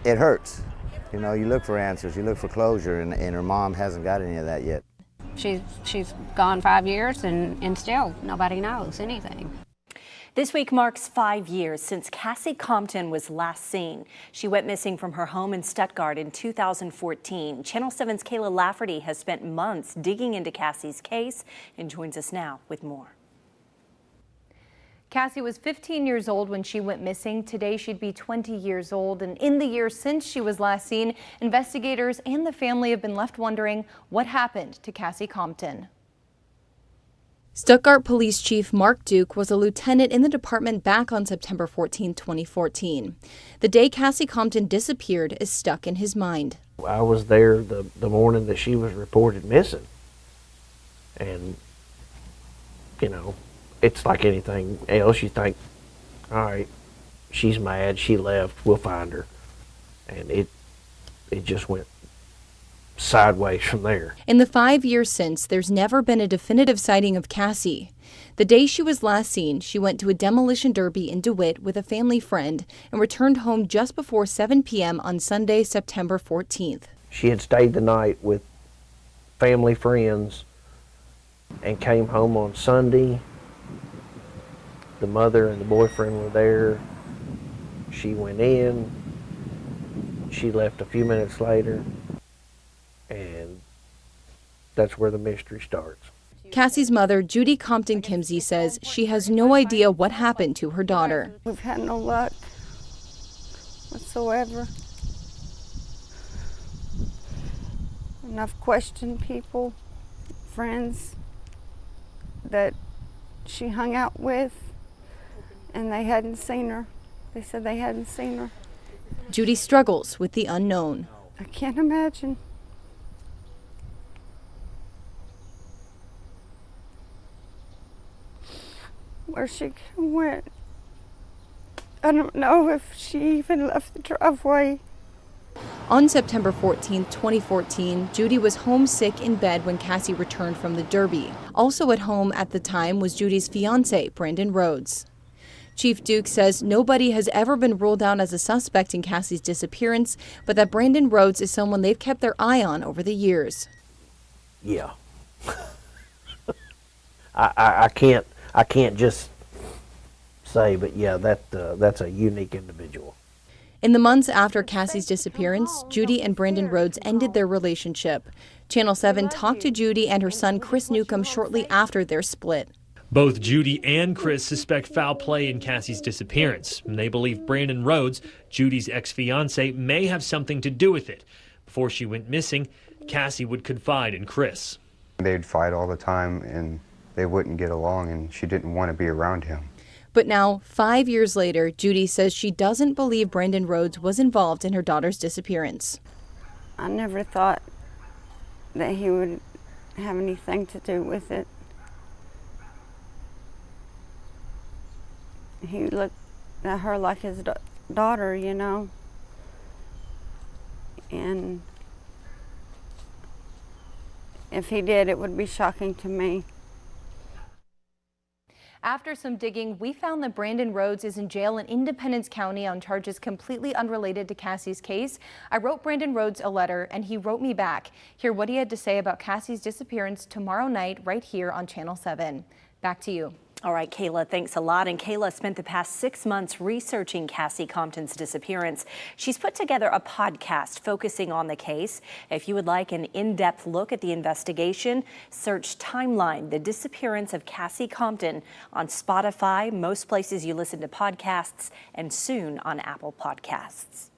It hurts. You know, you look for answers, you look for closure, and her mom hasn't got any of that yet. She's gone 5 years and still nobody knows anything. This week marks 5 years since Cassie Compton was last seen. She went missing from her home in Stuttgart in 2014. Channel 7's Kayla Lafferty has spent months digging into Cassie's case and joins us now with more. Cassie was 15 years old when she went missing. Today she'd be 20 years old, and in the years since she was last seen, investigators and the family have been left wondering what happened to Cassie Compton. Stuttgart Police Chief Mark Duke was a lieutenant in the department back on September 14, 2014. The day Cassie Compton disappeared is stuck in his mind. I was there the morning that she was reported missing. And, you know, it's like anything else. You think, all right, she's mad, she left, we'll find her. And it just went sideways from there. In the 5 years since, there's never been a definitive sighting of Cassie. The day she was last seen, she went to a demolition derby in DeWitt with a family friend and returned home just before 7 p.m. on Sunday, September 14th. She had stayed the night with family friends and came home on Sunday. The mother and the boyfriend were there. She went in. She left a few minutes later. And that's where the mystery starts. Cassie's mother, Judy Compton Kimsey, says she has no idea what happened to her daughter. We've had no luck whatsoever. And I've questioned people, friends that she hung out with, and they hadn't seen her. They said they hadn't seen her. Judy struggles with the unknown. I can't imagine. Where she went. I don't know if she even left the driveway. On September 14, 2014, Judy was homesick in bed when Cassie returned from the derby. Also at home at the time was Judy's fiancé, Brandon Rhodes. Chief Duke says nobody has ever been ruled out as a suspect in Cassie's disappearance, but that Brandon Rhodes is someone they've kept their eye on over the years. Yeah. I can't just say, but yeah, that's a unique individual. In the months after Cassie's disappearance, Judy and Brandon Rhodes ended their relationship. Channel 7 talked to Judy and her son Chris Newcomb shortly after their split. Both Judy and Chris suspect foul play in Cassie's disappearance, and they believe Brandon Rhodes, Judy's ex-fiancé, may have something to do with it. Before she went missing, Cassie would confide in Chris. They'd fight all the time, and they wouldn't get along, and she didn't want to be around him. But now, 5 years later, Judy says she doesn't believe Brandon Rhodes was involved in her daughter's disappearance. I never thought that he would have anything to do with it. He looked at her like his daughter, you know. And if he did, it would be shocking to me. After some digging, we found that Brandon Rhodes is in jail in Independence County on charges completely unrelated to Cassie's case. I wrote Brandon Rhodes a letter, and he wrote me back. Hear what he had to say about Cassie's disappearance tomorrow night right here on Channel 7. Back to you. All right, Kayla, thanks a lot. And Kayla spent the past 6 months researching Cassie Compton's disappearance. She's put together a podcast focusing on the case. If you would like an in-depth look at the investigation, search Timeline, the disappearance of Cassie Compton on Spotify, most places you listen to podcasts, and soon on Apple Podcasts.